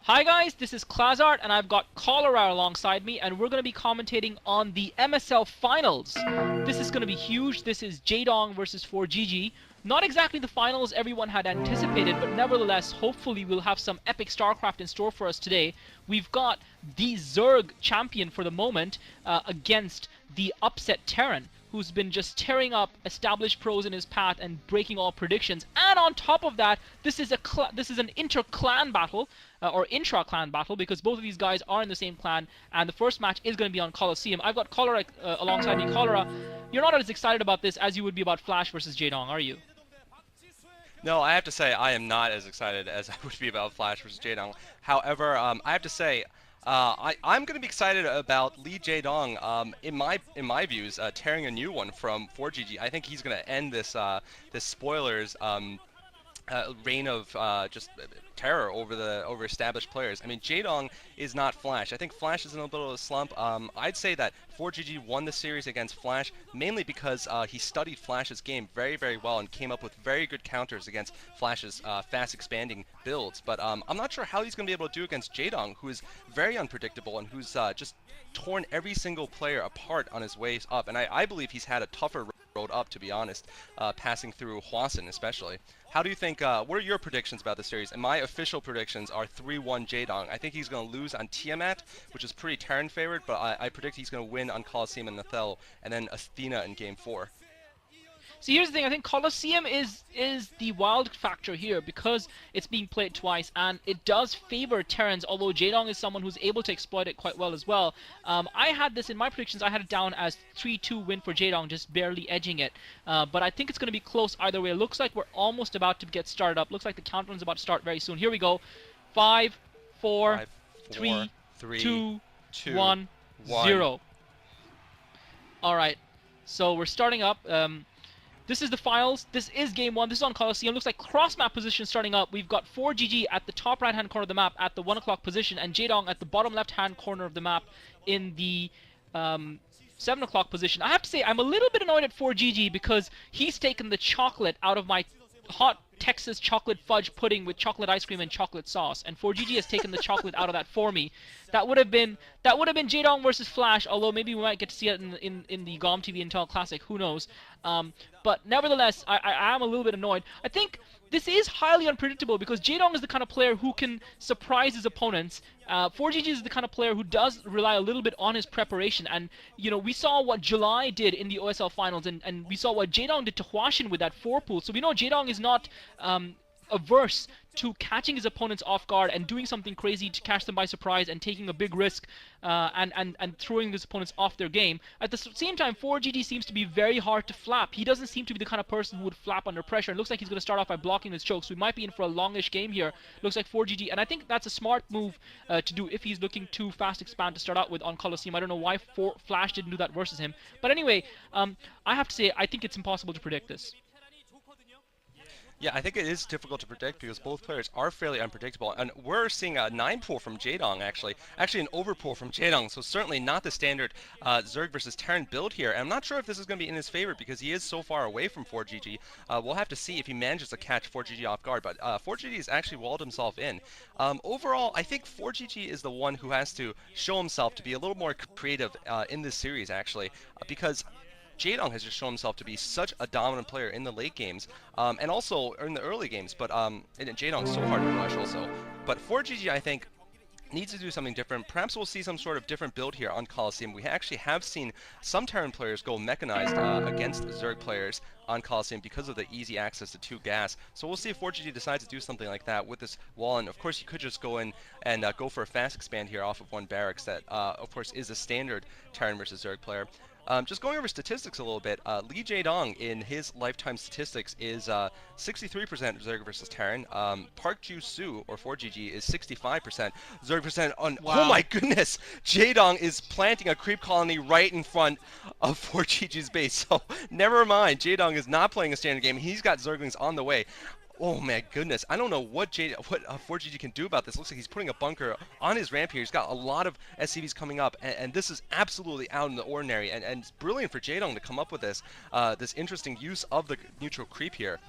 Hi guys, this is Klazart and I've got Cholera alongside me and we're going to be commentating on the MSL finals. This is going to be huge. This is Jaedong versus ForGG. Not exactly the finals everyone had anticipated, but nevertheless, hopefully we'll have some epic Starcraft in store for us today. We've got the Zerg champion for the moment against the upset Terran, who's been just tearing up established pros in his path and breaking all predictions. And on top of that, this is an inter-clan battle, or intra-clan battle, because both of these guys are in the same clan, and the first match is going to be on Colosseum. I've got Cholera alongside me. Cholera, you're not as excited about this as you would be about Flash versus Jaedong, are you? No, I have to say I am not as excited as I would be about Flash versus Jaedong. However, I have to say I'm going to be excited about Lee Jaedong. In my views, tearing a new one from 4GG. I think he's going to end this spoilers reign of just terror over established players. I mean, Jaedong is not Flash. I think Flash is in a little of a slump. I'd say that 4GG won the series against Flash mainly because he studied Flash's game very, very well and came up with very good counters against Flash's fast expanding builds. But I'm not sure how he's going to be able to do against Jaedong, who is very unpredictable and who's just torn every single player apart on his ways up. And I believe he's had a tougher road up, to be honest, passing through Hwasun especially. How do you think, what are your predictions about the series? And my official predictions are 3-1 Jaedong. I think he's going to lose on Tiamat, which is pretty Terran favored, but I predict he's going to win on Colosseum and Nethel, and then Athena in Game 4. See, here's the thing. I think Colosseum is the wild factor here because it's being played twice, and it does favor Terrans, although Jaedong is someone who's able to exploit it quite well as well. I had this in my predictions. I had it down as 3-2 win for Jaedong, just barely edging it. But I think it's going to be close either way. It looks like we're almost about to get started up. Looks like the countdown's about to start very soon. Here we go. 5, 4, 5, 4, 3, 3, 2, 2, 1, 1. 0. All right. So we're starting up. This is the finals. This is game 1. This is on Colosseum. Looks like cross-map position starting up. We've got 4GG at the top right-hand corner of the map at the 1 o'clock position, and Jaedong at the bottom left-hand corner of the map in the 7 o'clock position. I have to say, I'm a little bit annoyed at 4GG because he's taken the chocolate out of my hot Texas chocolate fudge pudding with chocolate ice cream and chocolate sauce, and 4GG has taken the chocolate out of that for me. That would have been Jaedong versus Flash, although maybe we might get to see it in the GOM TV Intel Classic, who knows. But nevertheless, I am a little bit annoyed. I think this is highly unpredictable because Jaedong is the kind of player who can surprise his opponents. 4GG is the kind of player who does rely a little bit on his preparation, and you know, we saw what July did in the OSL finals, and we saw what Jaedong did to Hwasun with that 4 pool. So we know Jaedong is not averse to catching his opponents off guard and doing something crazy to catch them by surprise and taking a big risk and throwing his opponents off their game. At the same time, 4GG seems to be very hard to flap. He doesn't seem to be the kind of person who would flap under pressure. It looks like he's going to start off by blocking his chokes. We might be in for a longish game here. Looks like 4GG, and I think that's a smart move to do if he's looking to fast expand to start out with on Colosseum. I don't know why Flash didn't do that versus him. But anyway, I have to say, I think it's impossible to predict this. Yeah, I think it is difficult to predict because both players are fairly unpredictable, and we're seeing a 9 pool from Jaedong actually an overpool from Jaedong, so certainly not the standard Zerg versus Terran build here. And I'm not sure if this is going to be in his favor because he is so far away from 4GG. We'll have to see if he manages to catch 4GG off guard, but 4GG has actually walled himself in. Overall, I think 4GG is the one who has to show himself to be a little more creative in this series actually, because Jaedong has just shown himself to be such a dominant player in the late games, and also in the early games, but and Jaedong's so hard to rush also. But 4GG, I think, needs to do something different. Perhaps we'll see some sort of different build here on Colosseum. We actually have seen some Terran players go mechanized against Zerg players on Colosseum because of the easy access to 2 gas. So we'll see if 4GG decides to do something like that with this wall. And of course, you could just go in and go for a fast expand here off of 1 barracks that, of course, is a standard Terran versus Zerg player. Just going over statistics a little bit, Lee Jaedong in his lifetime statistics is 63% Zerg versus Terran. Park Ju-soo, or 4GG, is 65% Zerg percent on. Wow. Oh my goodness! Jaedong is planting a creep colony right in front of 4GG's base. So never mind, Jaedong is not playing a standard game. He's got Zerglings on the way. Oh my goodness, I don't know what 4GG can do about this. Looks like he's putting a bunker on his ramp here. He's got a lot of SCVs coming up, and this is absolutely out in the ordinary, and it's brilliant for Jaedong to come up with this this interesting use of the neutral creep here.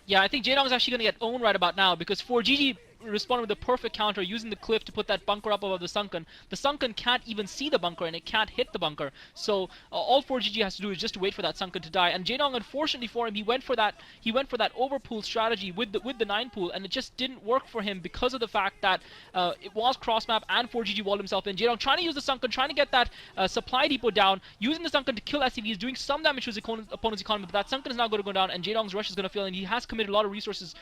Yeah, I think Jaedong is actually going to get owned right about now because 4GG responded with the perfect counter, using the cliff to put that bunker up above the Sunken. The Sunken can't even see the bunker, and it can't hit the bunker. So all ForGG has to do is just wait for that Sunken to die. And Jaedong, unfortunately for him, he went for that overpool strategy with the 9 pool, and it just didn't work for him because of the fact that it was cross map and ForGG walled himself in. Jaedong trying to use the Sunken, trying to get that supply depot down, using the Sunken to kill SCVs, doing some damage to his opponent's economy, but that Sunken is now going to go down, and Jaedong's rush is going to fail, and he has committed a lot of resources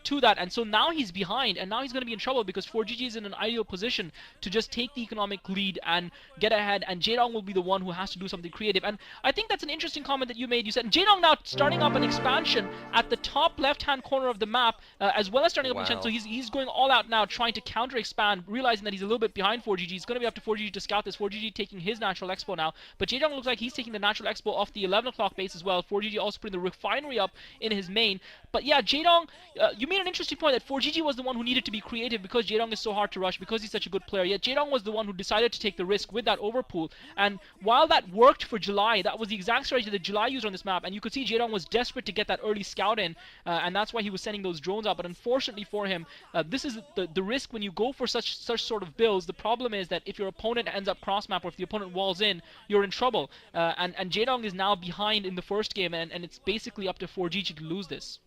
to that, and so now he's behind, and now he's going to be in trouble because ForGG is in an ideal position to just take the economic lead and get ahead, and Jaedong will be the one who has to do something creative. And I think that's an interesting comment that you made. You said Jaedong now starting up an expansion at the top left-hand corner of the map, as well as starting up an expansion, so he's going all out now, trying to counter-expand, realizing that he's a little bit behind ForGG. He's going to be up to ForGG to scout this. ForGG taking his natural expo now, but Jaedong looks like he's taking the natural expo off the 11 o'clock base as well. ForGG also putting the refinery up in his main. But yeah, Jaedong, you made an interesting point that ForGG was the one who needed to be creative because Jaedong is so hard to rush, because he's such a good player. Yet Jaedong was the one who decided to take the risk with that overpool. And while that worked for July, that was the exact strategy that July used on this map. And you could see Jaedong was desperate to get that early scout in, and that's why he was sending those drones out. But unfortunately for him, this is the risk when you go for such sort of builds. The problem is that if your opponent ends up cross map, or if the opponent walls in, you're in trouble. And Jaedong is now behind in the first game, and it's basically up to ForGG to lose this.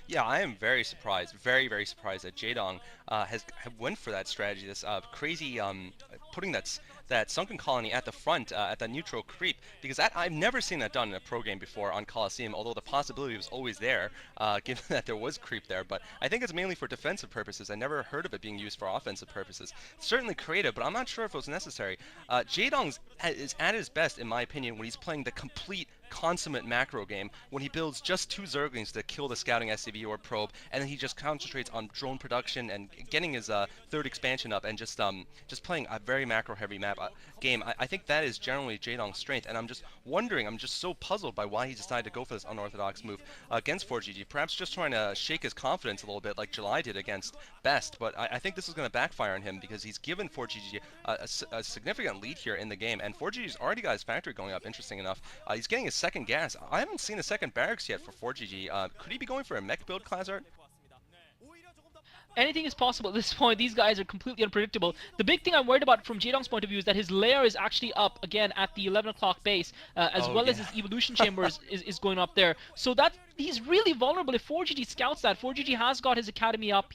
Yeah, I am very surprised, very, very surprised that Jaedong have went for that strategy, this crazy putting that sunken colony at the front, at the neutral creep, because I've never seen that done in a pro game before on Coliseum, although the possibility was always there, given that there was creep there. But I think it's mainly for defensive purposes. I never heard of it being used for offensive purposes. Certainly creative, but I'm not sure if it was necessary. Jaedong is at his best, in my opinion, when he's playing the complete consummate macro game, when he builds just 2 Zerglings to kill the scouting SCV or probe, and then he just concentrates on drone production and getting his 3rd expansion up, and just playing a very macro heavy map game. I think that is generally Jaedong's strength, and I'm just wondering, I'm just so puzzled by why he decided to go for this unorthodox move against ForGG, perhaps just trying to shake his confidence a little bit like July did against Best. But I think this is going to backfire on him, because he's given ForGG a significant lead here in the game, and ForGG's already got his factory going up, interesting enough. He's getting his 2nd gas. I haven't seen a 2nd barracks yet for ForGG. Could he be going for a mech build, Clazzart? Anything is possible at this point. These guys are completely unpredictable. The big thing I'm worried about from Jaedong's point of view is that his lair is actually up again at the 11 o'clock base, as well as his evolution chamber is going up there. So that he's really vulnerable if ForGG scouts that. ForGG has got his academy up.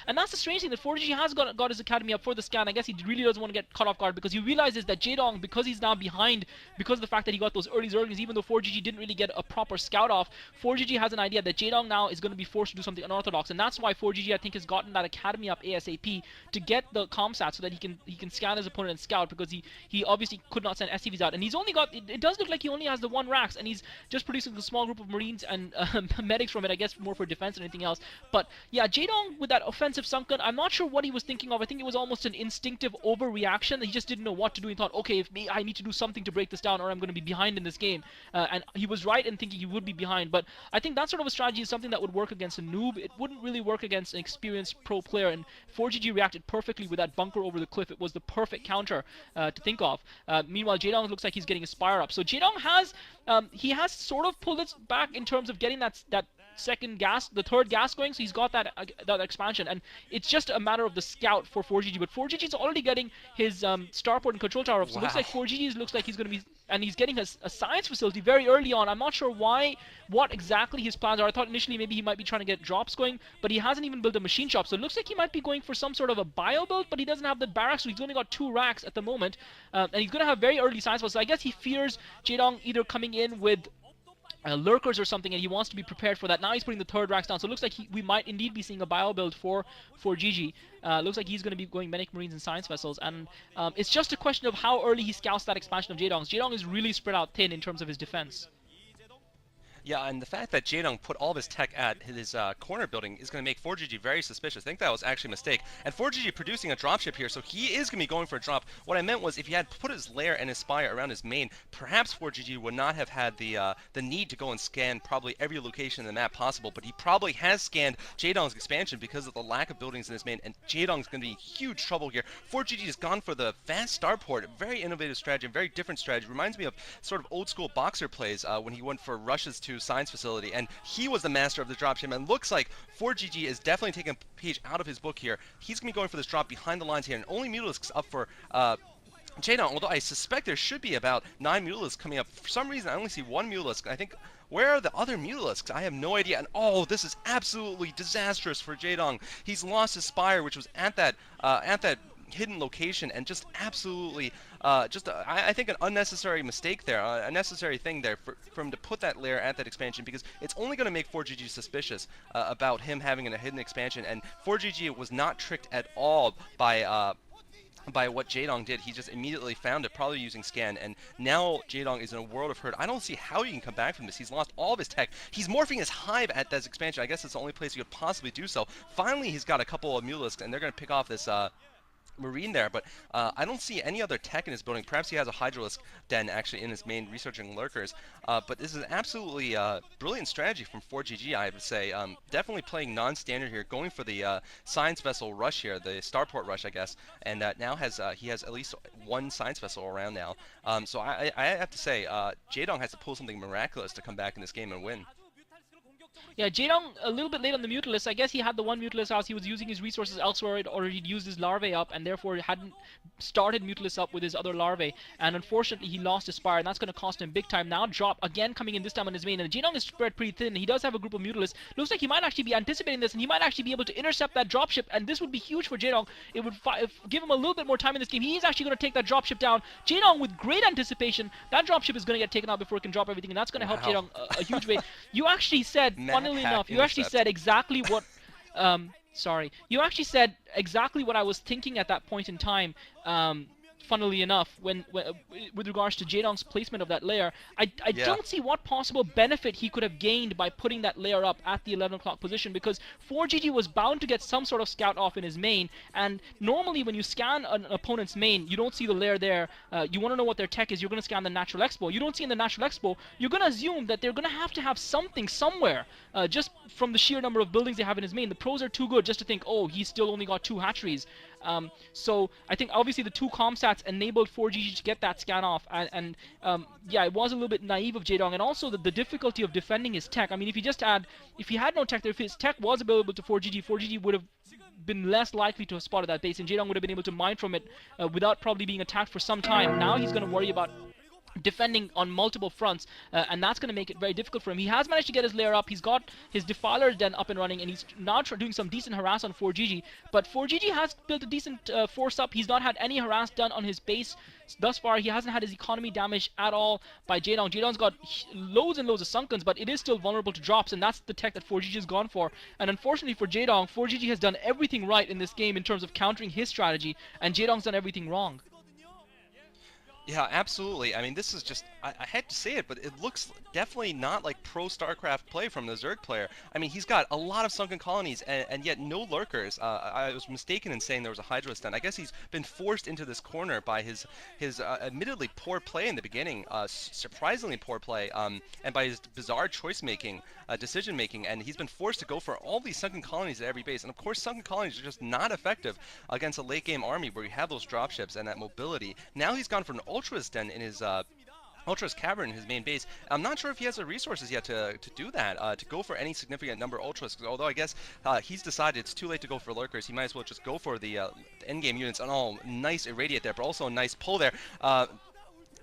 And that's the strange thing, that ForGG has got his academy up for the scan. I guess he really doesn't want to get caught off guard, because he realizes that Jaedong, because he's now behind, because of the fact that he got those early Zerglings, even though ForGG didn't really get a proper scout off, ForGG has an idea that Jaedong now is going to be forced to do something unorthodox, and that's why ForGG, I think, has gotten that academy up ASAP to get the comsat so that he can scan his opponent and scout, because he obviously could not send SCVs out, and he's only got, it does look like he only has the 1 Rax, and he's just producing a small group of Marines and medics from it, I guess more for defense than anything else. But yeah, Jaedong with that offensive Sunken, I'm not sure what he was thinking of. I think it was almost an instinctive overreaction that he just didn't know what to do. He thought, okay, I need to do something to break this down, or I'm going to be behind in this game. And he was right in thinking he would be behind. But I think that sort of a strategy is something that would work against a noob. It wouldn't really work against an experienced pro player. And ForGG reacted perfectly with that bunker over the cliff. It was the perfect counter to think of. Meanwhile, Jaedong looks like he's getting a spire up. So Jaedong has he has sort of pulled it back in terms of getting that 3rd gas going, so he's got that expansion, and it's just a matter of the scout for ForGG. But ForGG is already getting his starport and control tower up, so it looks like ForGG looks like he's going to be, and he's getting a science facility very early on. I'm not sure what exactly his plans are. I thought initially maybe he might be trying to get drops going, but he hasn't even built a machine shop, so it looks like he might be going for some sort of a bio build, but he doesn't have the barracks, so he's only got 2 racks at the moment, and he's going to have very early science facilities. So I guess he fears Jaedong either coming in with lurkers or something, and he wants to be prepared for that. Now he's putting the 3rd racks down, so it looks like we might indeed be seeing a bio build for GG. Looks like he's going to be going medic marines and science vessels, and it's just a question of how early he scouts that expansion of Jaedong's. Jaedong is really spread out thin in terms of his defense. Yeah, and the fact that Jaedong put all of his tech at his corner building is going to make ForGG very suspicious. I think that was actually a mistake. And ForGG producing a dropship here, so he is going to be going for a drop. What I meant was, if he had put his lair and his spire around his main, perhaps ForGG would not have had the need to go and scan probably every location in the map possible, but he probably has scanned Jaedong's expansion because of the lack of buildings in his main, and Jaedong's going to be in huge trouble here. ForGG has gone for the fast starport, very innovative strategy, very different strategy. Reminds me of sort of old school Boxer plays when he went for rushes to to Science Facility, and he was the master of the dropship, and looks like ForGG is definitely taking a page out of his book here. He's going to be going for this drop behind the lines here, and only Mutalisks up for Jaedong, although I suspect there should be about 9 Mutalisks coming up. For some reason, I only see 1 Mutalisk. I think, where are the other Mutalisks? I have no idea. And oh, this is absolutely disastrous for Jaedong. He's lost his Spire, which was at that hidden location, and just absolutely, I think an unnecessary mistake there, a necessary thing there for him to put that lair at that expansion, because it's only going to make ForGG suspicious about him having a hidden expansion, and ForGG was not tricked at all by what Jaedong did. He just immediately found it, probably using scan, and now Jaedong is in a world of hurt. I don't see how he can come back from this. He's lost all of his tech. He's morphing his hive at this expansion. I guess it's the only place he could possibly do so. Finally, he's got a couple of Mutalisks, and they're going to pick off this Marine there, but I don't see any other tech in his building. Perhaps he has a Hydralisk den actually in his main researching lurkers, but this is an absolutely brilliant strategy from ForGG, I would say. Definitely playing non-standard here, going for the science vessel rush here, the starport rush, I guess, and now he has at least 1 science vessel around now. So I have to say, Jaedong has to pull something miraculous to come back in this game and win. Yeah, Jaedong a little bit late on the Mutalisk. I guess he had the 1 Mutalisk house. He was using his resources elsewhere. He'd already used his larvae up, and therefore hadn't started Mutalisk up with his other larvae. And unfortunately, he lost his Spire, and that's going to cost him big time. Now drop again coming in this time on his main, and Jaedong is spread pretty thin. He does have a group of Mutalisks. Looks like he might actually be anticipating this, and he might actually be able to intercept that dropship, and this would be huge for Jaedong. It would give him a little bit more time in this game. He is actually going to take that dropship down. Jaedong, with great anticipation, that dropship is going to get taken out before it can drop everything, and that's going to help Jaedong a huge way. You actually said, funnily enough, you actually said exactly what you actually said exactly what I was thinking at that point in time, funnily enough, when with regards to Jaedong's placement of that layer. I don't see what possible benefit he could have gained by putting that layer up at the 11 o'clock position, because ForGG was bound to get some sort of scout off in his main, and normally when you scan an opponent's main, you don't see the layer there. You want to know what their tech is, you're going to scan the Natural Expo. You don't see in the Natural Expo, you're going to assume that they're going to have something somewhere, just from the sheer number of buildings they have in his main. The pros are too good just to think, oh, he's still only got 2 hatcheries. So I think obviously the 2 comsats enabled ForGG to get that scan off, and yeah, it was a little bit naive of Jaedong, and also the difficulty of defending his tech. I mean, if he had no tech there, if his tech was available to ForGG would have been less likely to have spotted that base, and Jaedong would have been able to mine from it without probably being attacked for some time. Now he's going to worry about defending on multiple fronts, and that's going to make it very difficult for him. He has managed to get his lair up, he's got his Defiler den up and running, and he's now doing some decent harass on ForGG, but ForGG has built a decent force up. He's not had any harass done on his base thus far. He hasn't had his economy damaged at all by Jaedong. Jaedong's got loads and loads of Sunkens, but it is still vulnerable to drops, and that's the tech that ForGG has gone for. And unfortunately for Jaedong, ForGG has done everything right in this game in terms of countering his strategy, and Jaedong's done everything wrong. Yeah, absolutely. I mean, this is just, I had to say it, but it looks definitely not like pro StarCraft play from the Zerg player. I mean, he's got a lot of sunken colonies and yet no lurkers. I was mistaken in saying there was a Hydra stand. I guess he's been forced into this corner by his admittedly poor play in the beginning, surprisingly poor play, and by his bizarre choice-making, decision-making, and he's been forced to go for all these sunken colonies at every base. And of course, sunken colonies are just not effective against a late-game army where you have those dropships and that mobility. Now he's gone for an Ultras den in his Ultras Cavern in his main base. I'm not sure if he has the resources yet to do that, to go for any significant number of Ultras, although I guess he's decided it's too late to go for Lurkers. He might as well just go for the endgame units. And oh, nice Irradiate there, but also a nice pull there.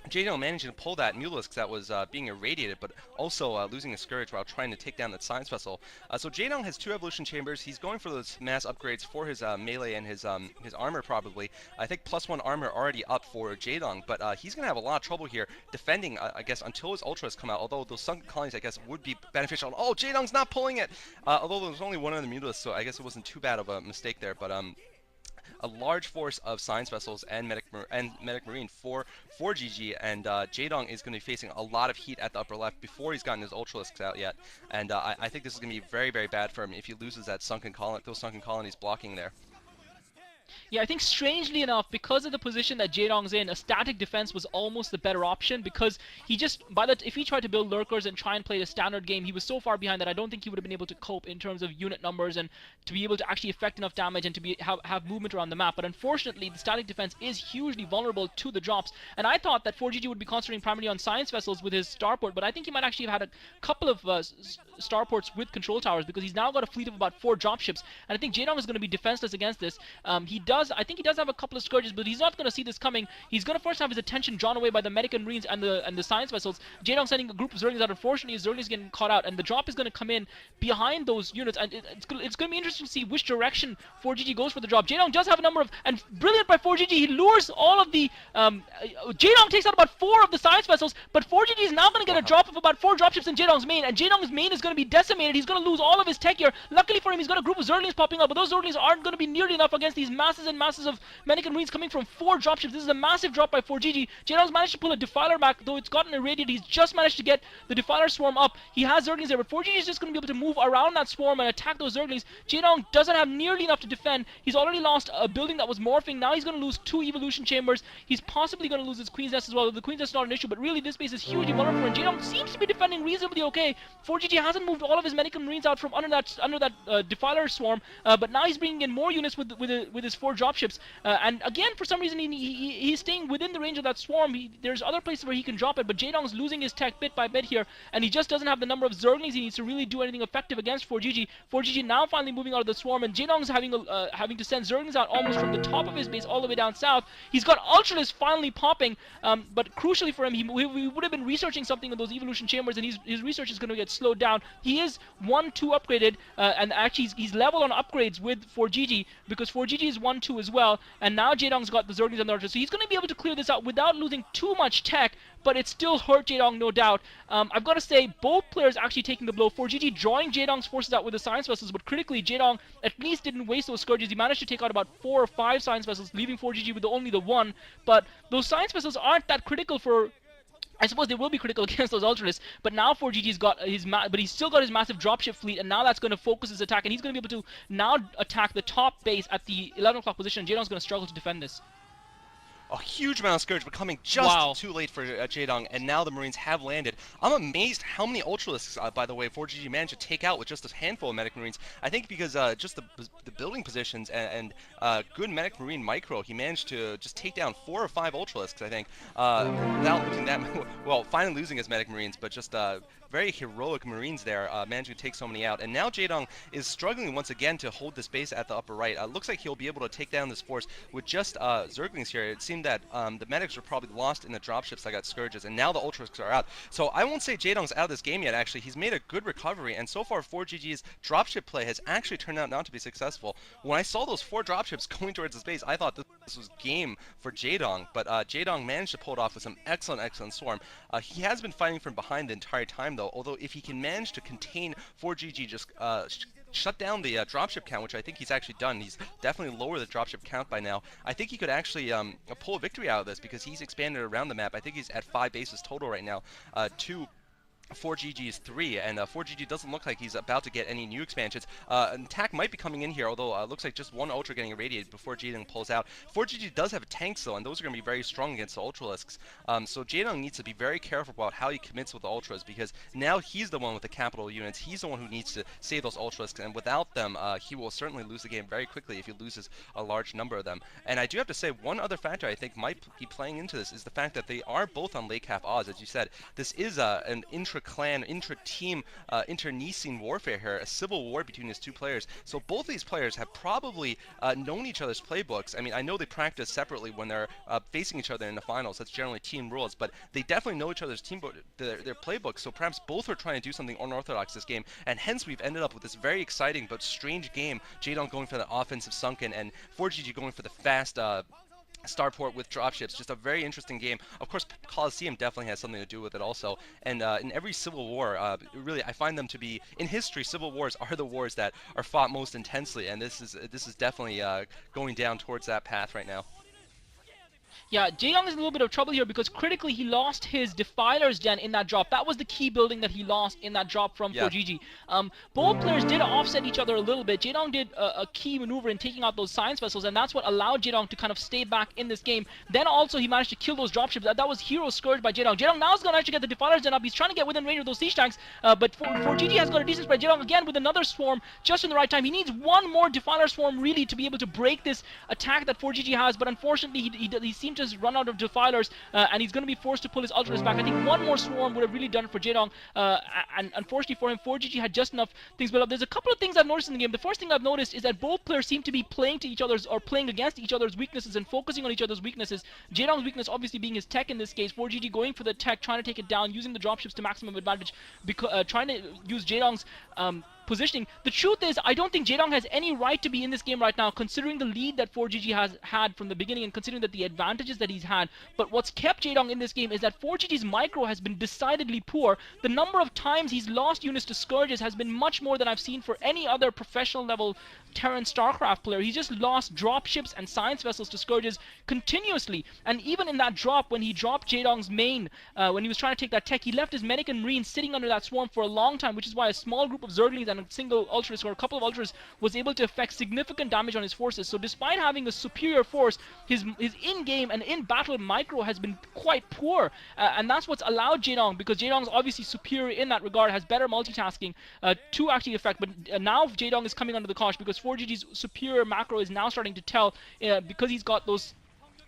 Jaedong managing to pull that Mutalisk that was being irradiated, but also losing a Scourge while trying to take down that Science Vessel. So Jaedong has 2 Evolution Chambers. He's going for those mass upgrades for his melee and his armor probably. I think +1 armor already up for Jaedong, but he's going to have a lot of trouble here defending, I guess, until his Ultras come out, although those sunken colonies, I guess, would be beneficial. Oh, Jaedong's not pulling it! Although there was only 1 of the Mutalisks, so I guess it wasn't too bad of a mistake there, but a large force of Science Vessels and Medic Marine for ForGG, and Jaedong is going to be facing a lot of heat at the upper left before he's gotten his Ultralisks out yet, and I think this is going to be very, very bad for him if he loses that those sunken colonies blocking there. Yeah, I think strangely enough, because of the position that Jaedong's in, a static defense was almost the better option because he just if he tried to build lurkers and try and play the standard game, he was so far behind that I don't think he would have been able to cope in terms of unit numbers and to be able to actually affect enough damage and to have movement around the map. But unfortunately, the static defense is hugely vulnerable to the drops, and I thought that ForGG would be concentrating primarily on science vessels with his starport, but I think he might actually have had a couple of starports with control towers because he's now got a fleet of about 4 dropships, and I think Jaedong is going to be defenseless against this. I think he does have a couple of scourges, but he's not going to see this coming. He's going to first have his attention drawn away by the medic and marines and the science vessels. Jaedong sending a group of Zerglings out. Unfortunately, Zerglings getting caught out, and the drop is going to come in behind those units, and it's going to be interesting to see which direction ForGG goes for the drop. Jaedong does have a number of, and brilliant by ForGG, he lures all of the, Jaedong takes out about 4 of the science vessels, but ForGG is now going to get a drop of about 4 dropships in Jaedong's main, and Jaedong's main is going to be decimated. He's going to lose all of his tech here. Luckily for him, he's got a group of Zerglings popping up, but those Zerglings aren't going to be nearly enough against these masses and masses of medic and marines coming from 4 dropships. This is a massive drop by ForGG. Jaedong's managed to pull a Defiler back, though it's gotten irradiated. He's just managed to get the Defiler swarm up. He has Zerglings there, but ForGG is just going to be able to move around that swarm and attack those Zerglings. Jaedong doesn't have nearly enough to defend. He's already lost a building that was morphing. Now he's going to lose 2 evolution chambers. He's possibly going to lose his Queen's Nest as well. The Queen's Nest is not an issue, but really this base is hugely vulnerable, and Jaedong seems to be defending reasonably okay. ForGG hasn't moved all of his medic and marines out from under that Defiler swarm, but now he's bringing in more units with his 4 dropships. And again, for some reason, he's staying within the range of that swarm. There's other places where he can drop it, but Jaedong's losing his tech bit by bit here, and he just doesn't have the number of Zerglings he needs to really do anything effective against ForGG. ForGG now finally moving out of the swarm, and Jaedong's having to send Zerglings out almost from the top of his base all the way down south. He's got Ultralisk finally popping, but crucially for him, he would have been researching something in those evolution chambers, and his research is going to get slowed down. He is 1-2 upgraded, and actually he's level on upgrades with ForGG because ForGG is 1-2 as well, and now Jaedong's got the Zerglings and the Ultralisk, so he's going to be able to clear this out without losing too much tech, but it still hurt Jaedong, no doubt. I've got to say, both players actually taking the blow. ForGG drawing Jaedong's forces out with the science vessels, but critically, Jaedong at least didn't waste those scourges. He managed to take out about 4 or 5 science vessels, leaving ForGG with only the 1. But those science vessels aren't that critical for... I suppose they will be critical against those Ultralists, but now ForGG's got but he's still got his massive dropship fleet, and now that's going to focus his attack, and he's going to be able to now attack the top base at the 11 o'clock position. Jaedong's going to struggle to defend this. A huge amount of Scourge, but coming just too late for Jaedong, and now the Marines have landed. I'm amazed how many Ultralisks, by the way, ForGG managed to take out with just a handful of Medic Marines. I think because just the building positions and good Medic Marine micro, he managed to just take down 4 or 5 Ultralisks, I think, without losing that, well, finally losing his Medic Marines, but just very heroic Marines there, managing to take so many out. And now Jaedong is struggling once again to hold this base at the upper right. Looks like he'll be able to take down this force with just Zerglings here. It seemed that the medics were probably lost in the dropships that got Scourges, and now the Ultralisks are out. So I won't say Jaedong's out of this game yet, actually. He's made a good recovery, and so far ForGG's dropship play has actually turned out not to be successful. When I saw those 4 dropships going towards his base, I thought this was game for Jaedong, but Jaedong managed to pull it off with some excellent swarm. He has been fighting from behind the entire time, though, although if he can manage to contain ForGG, just shut down the dropship count, which I think he's actually done. He's definitely lowered the dropship count by now. I think he could actually pull a victory out of this because he's expanded around the map. I think he's at 5 bases total right now. 4GG is 3, and 4GG doesn't look like he's about to get any new expansions. An attack might be coming in here, although looks like just 1 Ultra getting irradiated before Jaedong pulls out. 4GG does have tanks, though, and those are going to be very strong against the Ultralisks. So Jaedong needs to be very careful about how he commits with the Ultras, because now he's the one with the capital units. He's the one who needs to save those Ultralisks, and without them, he will certainly lose the game very quickly if he loses a large number of them. And I do have to say, one other factor I think might be playing into this is the fact that they are both on late cap odds. As you said, this is an intra-clan, intra-team, internecine warfare here, a civil war between these 2 players. So both these players have probably known each other's playbooks. I mean, I know they practice separately when they're facing each other in the finals. That's generally team rules, but they definitely know each other's their playbooks. So perhaps both are trying to do something unorthodox this game, and hence we've ended up with this very exciting but strange game. Jaedong going for the offensive sunken, and 4GG going for the fast starport with dropships. Just a very interesting game. Of course, Coliseum definitely has something to do with it also. And in every civil war, really, I find them to be, in history, civil wars are the wars that are fought most intensely, and this is definitely going down towards that path right now. Yeah, Jaedong is in a little bit of trouble here because critically he lost his Defiler's Den in that drop. That was the key building that he lost in that drop from Yeah. 4GG. Both players did offset each other a little bit. Jaedong did a key maneuver in taking out those science vessels, and that's what allowed Jaedong to kind of stay back in this game. Then also he managed to kill those dropships. That was hero scourged by Jaedong. Jaedong now is going to actually get the Defiler's Den up. He's trying to get within range of those siege tanks, but 4GG has got a decent spread. Jaedong again with another swarm just in the right time. He needs one more Defiler swarm really to be able to break this attack that 4GG has, but unfortunately he seemed to run out of Defilers, and he's going to be forced to pull his Ultras back. I think one more swarm would have really done it for Jaedong, and unfortunately for him, 4GG had just enough things built up. There's a couple of things I've noticed in the game. The first thing I've noticed is that both players seem to be playing to each other's, or playing against each other's weaknesses and focusing on each other's weaknesses. Jaedong's weakness obviously being his tech in this case, 4GG going for the tech, trying to take it down, using the dropships to maximum advantage, trying to use Jaedong's positioning. The truth is, I don't think Jaedong has any right to be in this game right now, considering the lead that 4GG has had from the beginning and considering that the advantages that he's had. But what's kept Jaedong in this game is that 4GG's micro has been decidedly poor. The number of times he's lost units to Scourges has been much more than I've seen for any other professional level Terran Starcraft player. He's just lost dropships and science vessels to Scourges continuously. And even in that drop, when he dropped Jaedong's main, when he was trying to take that tech, he left his medic and marine sitting under that swarm for a long time, which is why a small group of Zerglings and a single Ultras or a couple of Ultras was able to effect significant damage on his forces. So despite having a superior force, his in-game and in-battle micro has been quite poor, and that's what's allowed Jaedong, because Jaedong's obviously superior in that regard, has better multitasking to actually affect. But now Jaedong is coming under the cosh because 4GG's superior macro is now starting to tell, because he's got those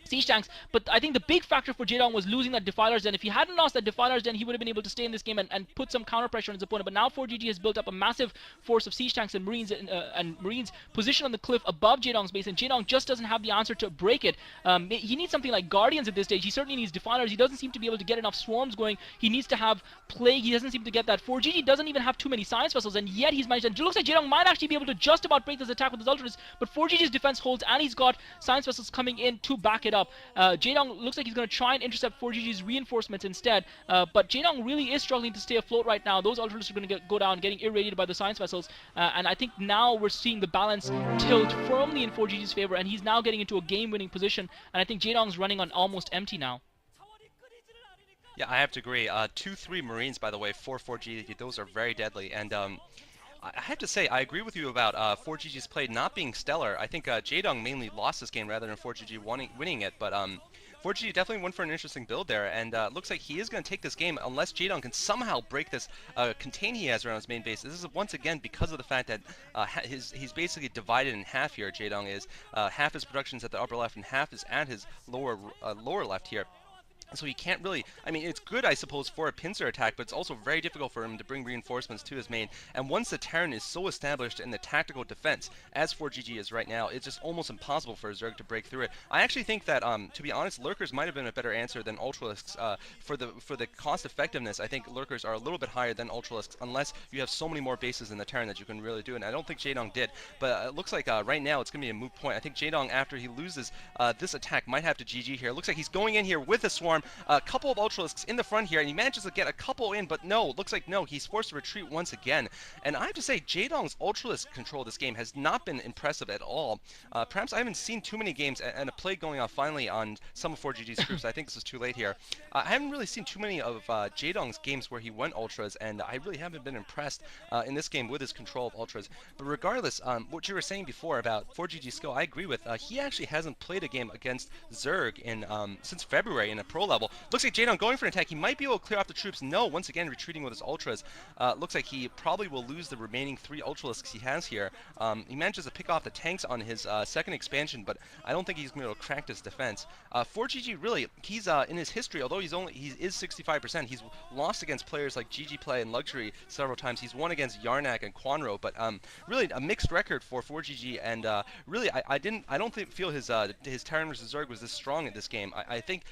siege tanks. But I think the big factor for Jaedong was losing that Defiler's Den. If he hadn't lost that Defiler's Den, he would have been able to stay in this game and put some counter pressure on his opponent. But now 4GG has built up a massive force of siege tanks and Marines positioned on the cliff above Jaedong's base, and Jaedong just doesn't have the answer to break it. He needs something like Guardians at this stage. He certainly needs Defilers. He doesn't seem to be able to get enough swarms going. He needs to have Plague. He doesn't seem to get that. 4GG doesn't even have too many science vessels, and yet he's managed. And it looks like Jaedong might actually be able to just about break this attack with his Ultras, but 4GG's defense holds, and he's got science vessels coming in to back it up. Jaedong looks like he's going to try and intercept 4GG's reinforcements instead, but Jaedong really is struggling to stay afloat right now. Those Ultras are going to go down, getting irradiated by the science vessels, and I think now we're seeing the balance tilt firmly in 4GG's favor, and he's now getting into a game-winning position, and I think Jaedong's running on almost empty now. Yeah, I have to agree. 2-3 Marines, by the way, for 4GG, those are very deadly, and I have to say, I agree with you about 4GG's play not being stellar. I think Jaedong mainly lost this game rather than 4GG winning it, but 4GG definitely went for an interesting build there, and looks like he is going to take this game unless Jaedong can somehow break this contain he has around his main base. This is once again because of the fact that he's basically divided in half here. Jaedong is half his production's at the upper left and half is at his lower left here. So he can't really, I mean, it's good, I suppose, for a pincer attack, but it's also very difficult for him to bring reinforcements to his main. And once the Terran is so established in the tactical defense, as 4GG is right now, it's just almost impossible for a Zerg to break through it. I actually think that, to be honest, Lurkers might have been a better answer than Ultralisks. For the cost effectiveness, I think Lurkers are a little bit higher than Ultralisks, unless you have so many more bases in the Terran that you can really do it. And I don't think Jaedong did, but it looks like right now it's going to be a moot point. I think Jaedong, after he loses this attack, might have to GG here. It looks like he's going in here with a swarm. A couple of Ultralisks in the front here, and he manages to get a couple in, but no, looks like no, he's forced to retreat once again. And I have to say, Jaedong's Ultralisk control of this game has not been impressive at all. Perhaps I haven't seen too many games, and a play going off finally on some of 4GG's troops. I think this is too late here. I haven't really seen too many of Jaedong's games where he went Ultras, and I really haven't been impressed in this game with his control of Ultras. But regardless, what you were saying before about 4GG's skill, I agree with. He actually hasn't played a game against Zerg in since February in a pro level. Looks like Jaedong going for an attack. He might be able to clear off the troops. No, once again retreating with his Ultras. Looks like he probably will lose the remaining 3 Ultralisks he has here. He manages to pick off the tanks on his second expansion, but I don't think he's going to be able to crack this defense. 4GG really, he's in his history, although he is 65%, he's lost against players like GG Play and Luxury several times. He's won against Yarnak and Quanro, but really a mixed record for 4GG, and really I don't feel his Terran vs Zerg was this strong in this game. I think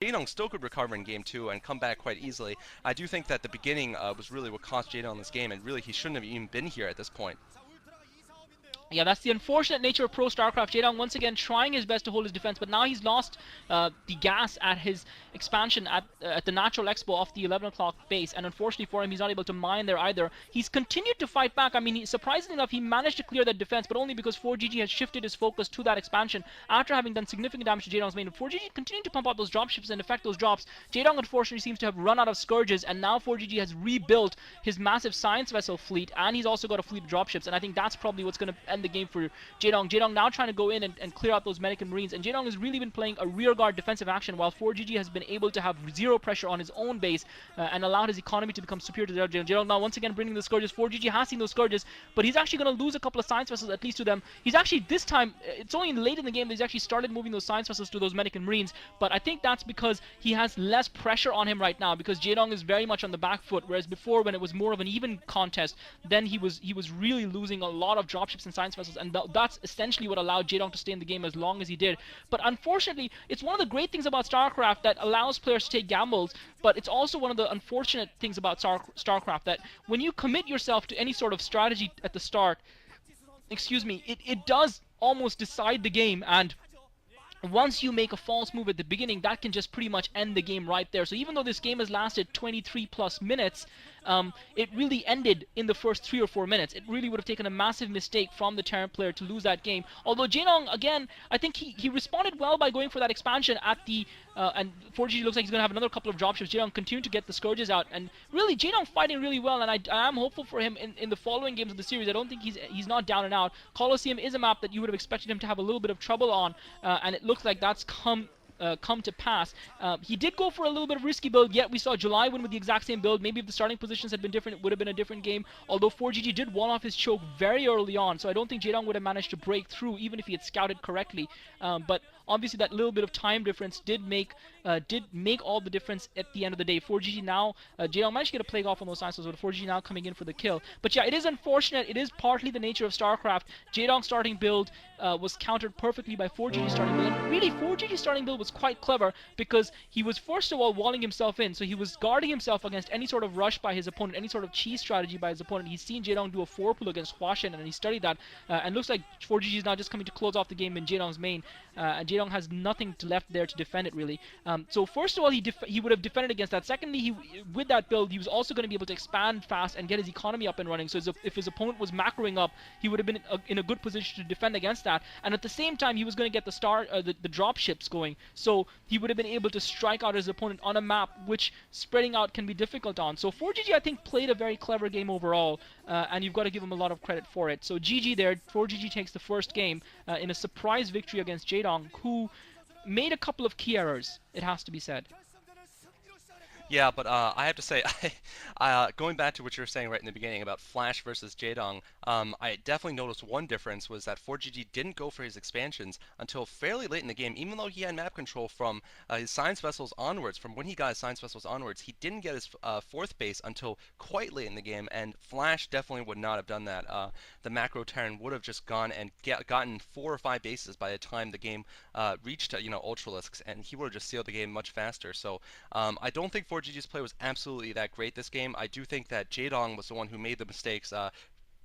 Jaedong still could recover in game 2 and come back quite easily. I do think that the beginning was really what cost Jaedong this game, and really he shouldn't have even been here at this point. Yeah, that's the unfortunate nature of Pro Starcraft. Jaedong once again trying his best to hold his defense, but now he's lost the gas at his expansion at the Natural Expo off the 11 o'clock base, and unfortunately for him, he's not able to mine there either. He's continued to fight back. I mean, surprisingly enough, he managed to clear that defense, but only because ForGG has shifted his focus to that expansion after having done significant damage to Jaedong's main. ForGG continued to pump out those dropships and affect those drops. Jaedong unfortunately seems to have run out of Scourges, and now ForGG has rebuilt his massive science vessel fleet, and he's also got a fleet of dropships, and I think that's probably what's going to end the game for Jaedong. Jaedong now trying to go in and clear out those Medic and Marines, and Jaedong has really been playing a rearguard defensive action while ForGG has been able to have zero pressure on his own base and allowed his economy to become superior to the Jaedong. Jaedong now once again bringing the Scourges. ForGG has seen those Scourges, but he's actually going to lose a couple of science vessels at least to them. He's actually, this time, it's only late in the game that he's actually started moving those science vessels to those Medic and Marines, but I think that's because he has less pressure on him right now, because Jaedong is very much on the back foot, whereas before when it was more of an even contest, then he was really losing a lot of dropships and science vessels, and that's essentially what allowed Jaedong to stay in the game as long as he did. But unfortunately, it's one of the great things about StarCraft that allows players to take gambles, but it's also one of the unfortunate things about StarCraft that when you commit yourself to any sort of strategy at the start, it does almost decide the game, and once you make a false move at the beginning, that can just pretty much end the game right there. So even though this game has lasted 23 plus minutes, it really ended in the first 3 or 4 minutes. It really would have taken a massive mistake from the Terran player to lose that game. Although Jaedong, again, I think he responded well by going for that expansion at the and ForGG looks like he's going to have another couple of dropships. Jaedong continued to get the Scourges out, and really Jaedong fighting really well, and I am hopeful for him in the following games of the series. I don't think he's not down and out. Colosseum is a map that you would have expected him to have a little bit of trouble on, and it looks like that's come to pass. He did go for a little bit of risky build, yet we saw July win with the exact same build. Maybe if the starting positions had been different, it would have been a different game, although ForGG did wall off his choke very early on, so I don't think Jaedong would have managed to break through even if he had scouted correctly. But obviously that little bit of time difference did make all the difference at the end of the day. ForGG now, Jaedong managed to get a plague off on those sciences, but ForGG now coming in for the kill. But yeah, it is unfortunate. It is partly the nature of StarCraft. Jaedong's starting build was countered perfectly by ForGG's starting build. And really, ForGG's starting build was quite clever because he was first of all walling himself in, so he was guarding himself against any sort of rush by his opponent, any sort of cheese strategy by his opponent. He's seen Jaedong do a 4-pull against Huashen, and he studied that, and looks like ForGG is now just coming to close off the game in Jaedong's main, and Jaedong has nothing left there to defend it really. So first of all, he would have defended against that. Secondly, with that build, he was also going to be able to expand fast and get his economy up and running, so if his opponent was macroing up, he would have been in a good position to defend against that, and at the same time, he was going to get the drop ships going, so he would have been able to strike out his opponent on a map which spreading out can be difficult on. So ForGG, I think, played a very clever game overall, and you've got to give him a lot of credit for it. So GG there. ForGG takes the first game in a surprise victory against Jaedong, who made a couple of key errors, it has to be said. Yeah, but I have to say, going back to what you were saying right in the beginning about Flash versus Jaedong, I definitely noticed one difference was that 4GG didn't go for his expansions until fairly late in the game. Even though he had map control from his science vessels onwards, from when he got his science vessels onwards, he didn't get his fourth base until quite late in the game, and Flash definitely would not have done that. The macro Terran would have just gone and gotten 4 or 5 bases by the time the game reached Ultralisks, and he would have just sealed the game much faster. So I don't think 4GG's play was absolutely that great this game. I do think that Jaedong was the one who made the mistakes,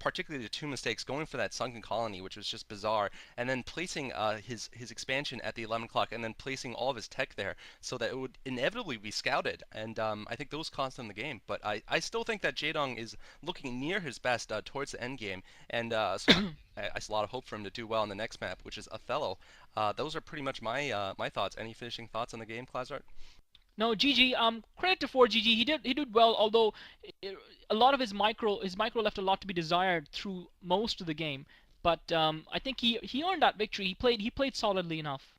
particularly the 2 mistakes, going for that sunken colony, which was just bizarre, and then placing his expansion at the 11 o'clock, and then placing all of his tech there so that it would inevitably be scouted, and I think those cost him the game. But I still think that Jaedong is looking near his best towards the end game, and so I see a lot of hope for him to do well in the next map, which is Othello. Those are pretty much my thoughts. Any finishing thoughts on the game, Klazart? No, GG. Credit to 4GG. He did well, although a lot of his micro left a lot to be desired through most of the game. But I think he earned that victory. He played solidly enough.